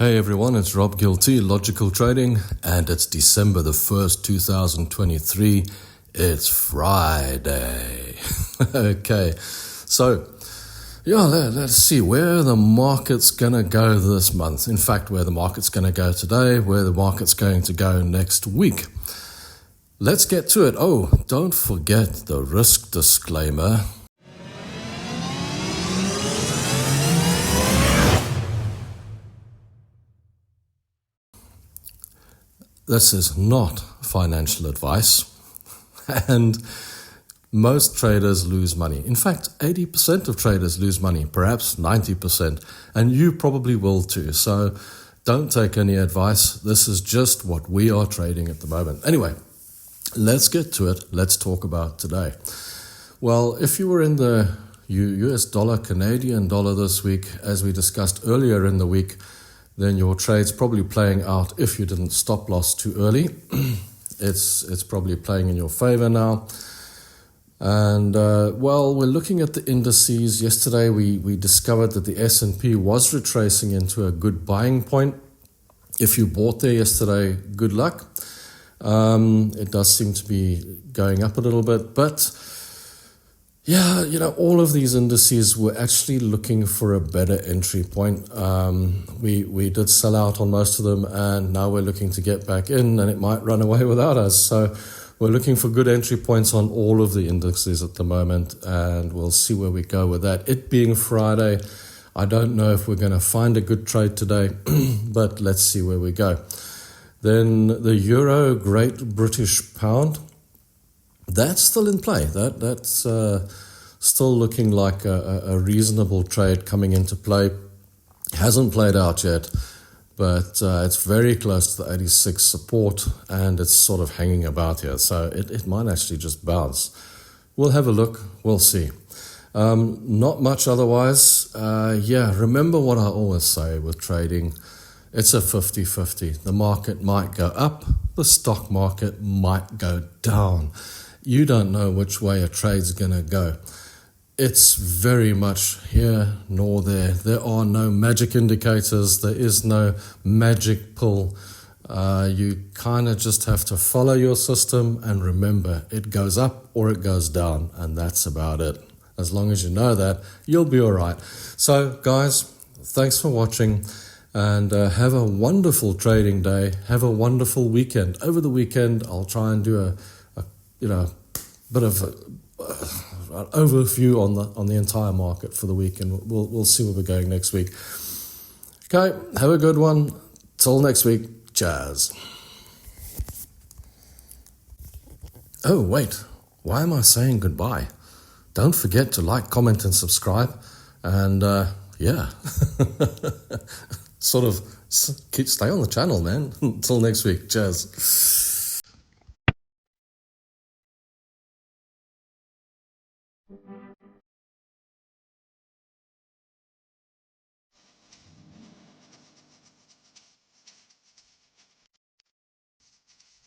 Hey everyone, it's Rob Gilty, Logical Trading, and it's December the 1st, 2023. It's Friday. Okay, so let's see where the market's going to go this month. In fact, where the market's going to go today, where the market's going to go next week. Let's get to it. Oh, don't forget the risk disclaimer. This is not financial advice, and most traders lose money. In fact, 80% of traders lose money, perhaps 90%, and you probably will too. So don't take any advice. This is just what we are trading at the moment. Anyway, let's get to it. Let's talk about today. Well, if you were in the US dollar, Canadian dollar this week, as we discussed earlier in the week, then your trade's probably playing out if you didn't stop loss too early. It's probably playing in your favor now. And, we're looking at the indices. Yesterday, we discovered that the S&P was retracing into a good buying point. If you bought there yesterday, good luck. It does seem to be going up a little bit, but yeah, all of these indices were actually looking for a better entry point. We did sell out on most of them, and now we're looking to get back in, and it might run away without us. So we're looking for good entry points on all of the indices at the moment, and we'll see where we go with that. It being Friday, I don't know if we're going to find a good trade today, but let's see where we go. Then the Euro, Great British Pound, that's still in play. That's still looking like a reasonable trade coming into play. Hasn't played out yet, but it's very close to the 86 support, and it's sort of hanging about here. So it might actually just bounce. We'll have a look. We'll see. Not much otherwise. Remember what I always say with trading. It's a 50-50. The market might go up. The stock market might go down. You don't know which way a trade's going to go. It's very much here nor there. There are no magic indicators. There is no magic pull. You kind of just have to follow your system and remember it goes up or it goes down, and that's about it. As long as you know that, you'll be all right. So, guys, thanks for watching, and have a wonderful trading day. Have a wonderful weekend. Over the weekend, I'll try and do a bit of an overview on the entire market for the week, and we'll see where we're going next week. Okay, have a good one. Till next week. Cheers. Oh, wait. Why am I saying goodbye? Don't forget to like, comment, and subscribe. And, sort of stay on the channel, man. Until next week. Cheers.